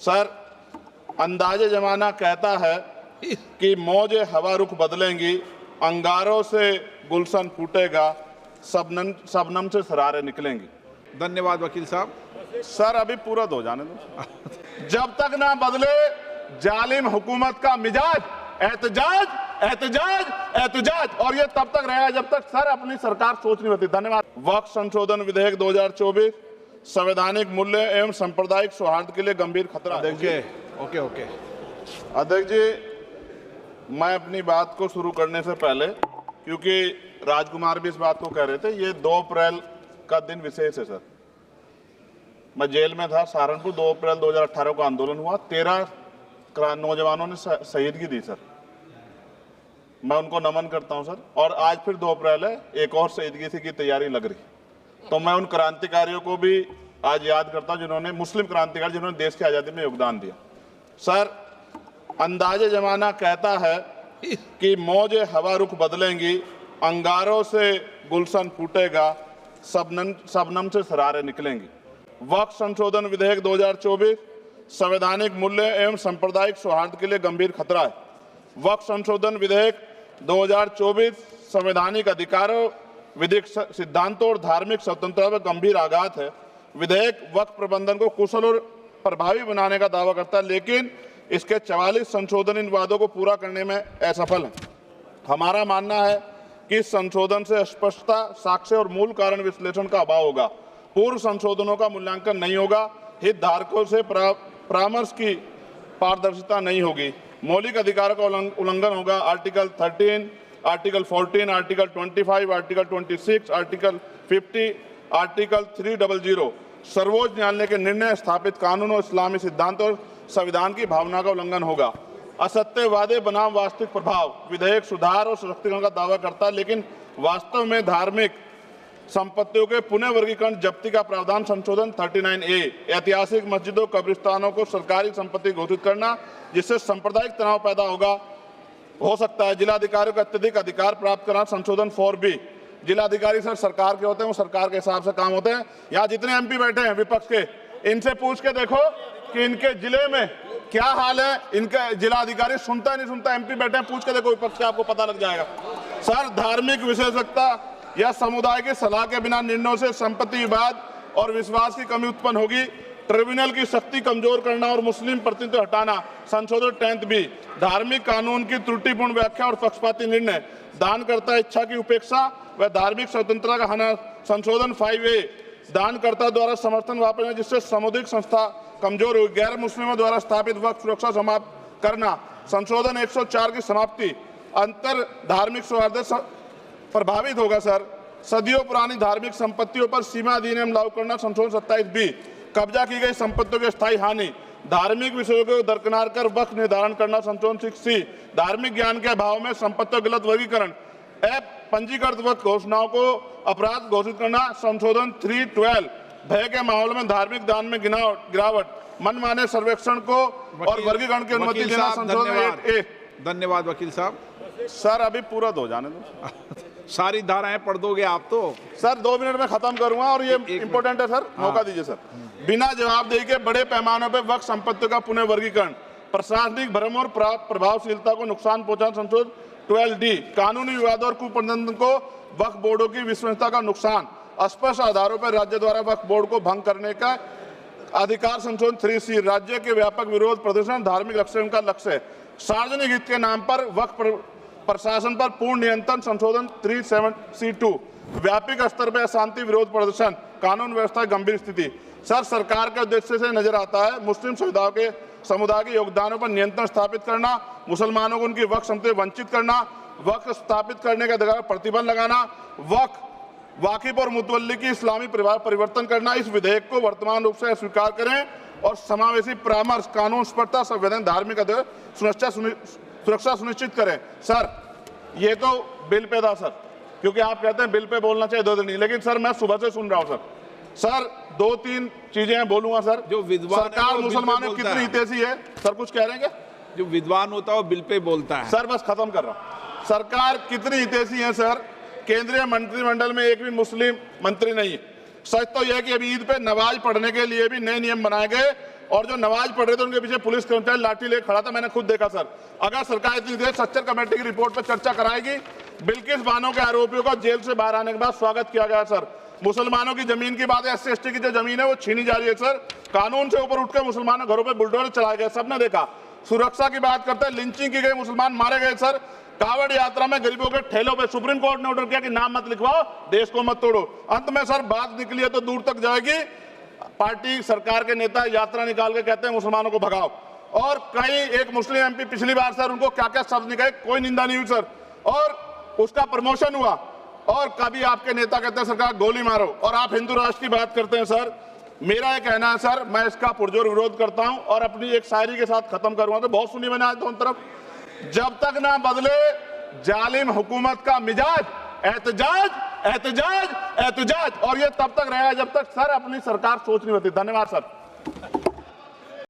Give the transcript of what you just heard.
Sir, अंदाजे जमाना कहता है कि मौजे हवा रुख बदलेंगी, अंगारों से गुलशन फूटेगा, शबनम से सरारे निकलेंगी। धन्यवाद वकील साहब। सर अभी पूरा दो जाने दो। जब तक ना बदले जालिम हुकूमत का मिजाज, एहतजाज एहतजाज एहतजाज, और ये तब तक रहेगा जब तक सर अपनी सरकार सोच नहीं होती। धन्यवाद। वक्फ संशोधन विधेयक 2024 संवैधानिक मूल्य एवं सांप्रदायिक सौहार्द के लिए गंभीर खतरा। ओके। अध्यक्ष जी, मैं अपनी बात को शुरू करने से पहले, क्योंकि राजकुमार भी इस बात को कह रहे थे, ये 2 अप्रैल का दिन विशेष है सर। मैं जेल में था सहारनपुर, 2 अप्रैल 2018 को आंदोलन हुआ, 13 नौजवानों ने शहीदगी दी सर। मैं उनको नमन करता हूं सर। और आज फिर 2 अप्रैल है, एक और शहीदगी की तैयारी लग रही। तो मैं उन क्रांतिकारियों को भी आज याद करता हूं जिन्होंने, मुस्लिम क्रांतिकारी जिन्होंने देश की आजादी में योगदान दिया। सर, अंदाजे जमाना कहता है कि मौजे हवा रुख बदलेंगी, अंगारों से गुलशन फूटेगा, शबनम से सरारे निकलेंगी। वक्फ संशोधन विधेयक 2024 संवैधानिक मूल्य एवं सांप्रदायिक सौहार्द के लिए गंभीर खतरा है। वक्फ संशोधन विधेयक 2024 संवैधानिक अधिकारों, विधिक सिद्धांतों और धार्मिक स्वतंत्रता पर गंभीर आघात है। विधेयक वक्फ प्रबंधन को कुशल और प्रभावी बनाने का दावा करता है, लेकिन इसके 44 संशोधन इन वादों को पूरा करने में असफल है। हमारा मानना है कि इस संशोधन से स्पष्टता, साक्ष्य और मूल कारण विश्लेषण का अभाव होगा। पूर्व संशोधनों का मूल्यांकन नहीं होगा, हितधारकों से परामर्श की पारदर्शिता नहीं होगी, मौलिक अधिकारों का उल्लंघन होगा। Article 13, article 14, article 25, article 26, article 50, article 300 सर्वोच्च न्यायालय के निर्णय, स्थापित कानून और इस्लामी सिद्धांत और संविधान की भावना का उल्लंघन होगा। असत्य वादे बनाम वास्तविक प्रभाव, विधेयक सुधार और सशक्तिकरण का दावा करता है, लेकिन वास्तव में धार्मिक संपत्तियों के पुनः वर्गीकरण, जब्ती का प्रावधान संशोधन 39A, ऐतिहासिक मस्जिदों, कब्रिस्तानों को सरकारी संपत्ति घोषित करना, जिससे सांप्रदायिक तनाव पैदा हो सकता है। जिलाधिकारी को अत्यधिक अधिकार प्राप्त करना संशोधन 4B, जिलाधिकारी सर सरकार के होते हैं, वो सरकार के हिसाब से काम होते हैं। यहाँ जितने MP बैठे हैं विपक्ष के, इनसे पूछ के देखो कि इनके जिले में क्या हाल है। इनका जिलाधिकारी सुनता नहीं सुनता, MP बैठे हैं, पूछ के देखो विपक्ष से, आपको पता लग जाएगा। सर, धार्मिक विशेषज्ञता या समुदाय की सलाह के बिना निर्णयों से संपत्ति विवाद और विश्वास की कमी उत्पन्न होगी। ट्रिब्यूनल की शक्ति कमजोर करना और मुस्लिम प्रतिनिधित्व हटाना संशोधन 10B, धार्मिक कानून की त्रुटिपूर्ण व्याख्या और पक्षपाती निर्णय, दानकर्ता इच्छा की उपेक्षा व धार्मिक स्वतंत्रता का हनन संशोधन 5A, दानकर्ता द्वारा समर्थन वापस जिससे सामुदायिक संस्था कमजोर हुई, गैर मुस्लिमों द्वारा स्थापित वक्फ सुरक्षा समाप्त करना संशोधन 104 की समाप्ति, अंतर धार्मिक सौहार्द प्रभावित होगा। सर, सदियों पुरानी धार्मिक संपत्तियों पर सीमा अधिनियम लागू करना संशोधन 27B, कब्जा की गई संपत्तियों की स्थायी हानि, धार्मिक विषयों को दरकिनार कर वक्फ निर्धारण करना संशोधन 6C, धार्मिक ज्ञान के अभाव में संपत्तियों का गलत वर्गीकरण, पंजीकृत वक्फ घोषणाओं को अपराध घोषित करना संशोधन 312, भय के माहौल में धार्मिक दान में गिरावट, मनमाने सर्वेक्षण को और वर्गीकरण की अनुमति देना संशोधन 8A। धन्यवाद वकील साहब। सर अभी पूरा दो जाने दो। सारी धाराएं पढ़ दोगे आप तो? सर 2 मिनट में खत्म करूंगा और ये इंपॉर्टेंट है सर, मौका दीजिए सर। बिना जवाबदेही के बड़े पैमाने पर वक्फ संपत्तियों का पुनः वर्गीकरण, प्रशासनिक भ्रम और प्रभावशीलता को नुकसान पहुंचाना संशोधन 12D, कानूनी विवादों और कुप्रबंधन को वक्फ बोर्डों की विश्वसनीयता का नुकसान, अस्पष्ट आधारों पर राज्य द्वारा वक्फ बोर्ड को भंग करने का अधिकार संशोधन 3C, राज्य के व्यापक विरोध प्रदर्शन धार्मिक लक्ष्य का लक्ष्य, सार्वजनिक हित के नाम पर वक्फ प्रशासन पर पूर्ण नियंत्रण संशोधन 37C2, व्यापक स्तर पर अशांति विरोध प्रदर्शन, कानून व्यवस्था गंभीर स्थिति। सर, सरकार के उद्देश्य से नजर आता है मुस्लिम समुदाय के योगदानों पर नियंत्रण स्थापित करना, मुसलमानों को उनकी वक्फ संपत्ति वंचित करना, वक्फ स्थापित करने के अधिकार पर प्रतिबंध लगाना, वक्फ वाकिफ और मुतवल्ली की इस्लामी परिवर्तन करना। इस विधेयक को वर्तमान रूप से स्वीकार करें और समावेशी परामर्श, कानून स्पष्टता, संवैधानिक धार्मिक सुरक्षा सुनिश्चित करें। सर, ये तो बिल पे था सर, क्योंकि आप कहते हैं बिल पे बोलना चाहिए 2 दिन नहीं, लेकिन सर मैं सुबह से सुन रहा हूं सर 2-3 चीजें बोलूंगा सर। जो विद्वान सरकार मुसलमानों की कितनी हितैषी है सर, कुछ कह रहे हैं क्या? जो विद्वान होता है वो बिल पे बोलता है। सर बस खत्म कर रहा हूं। सरकार कितनी हितैषी है सर, केंद्रीय मंत्रिमंडल में एक भी मुस्लिम मंत्री नहीं है। सच तो यह कि अभी ईद पे नमाज पढ़ने के लिए भी नए नियम बनाए गए और जो नमाज पढ़ रहे थे उनके पीछे पुलिस कर्मचारी लाठी लेकर खड़ा था, मैंने खुद देखा सर। अगर सरकार इतनी देर सच्चर कमेटी की रिपोर्ट पर चर्चा कराएगी, बिल्किस बानो के आरोपियों का जेल से बाहर आने के बाद स्वागत किया गया सर। मुसलमानों की जमीन की बात है, SC/ST की जो जमीन है वो छीनी जा रही है सर। कानून से ऊपर उठकर मुसलमानों घरों पर बुलडोजर चलाए गए, सबने देखा। सुरक्षा की बात करते हैं, लिंचिंग की गई, मुसलमान मारे गए सर। कावड़ यात्रा में गरीबों के ठेलों पे सुप्रीम कोर्ट ने ऑर्डर किया कि नाम मत लिखवाओ, देश को मत तोड़ो। अंत में सर बात निकली है तो दूर तक जाएगी। पार्टी सरकार के नेता यात्रा निकाल के कहते हैं मुसलमानों को भगाओ, और कहीं एक मुस्लिम MP पिछली बार सर उनको क्या क्या शब्द निकले, कोई निंदा नहीं हुई सर, और उसका प्रमोशन हुआ। और कभी आपके नेता कहते हैं सरकार गोली मारो, और आप हिंदू राष्ट्र की बात करते हैं सर। मेरा ये कहना है सर, मैं इसका पुरजोर विरोध करता हूं और अपनी एक शायरी के साथ खत्म करूंगा। तो बहुत सुनी मैंने आज दोनों तरफ, जब तक ना बदले जालिम हुकूमत का मिजाज, एहतजाज एहतजाज एहतजाज, और ये तब तक रहेगा जब तक सर अपनी सरकार सोच नहीं होती। धन्यवाद सर।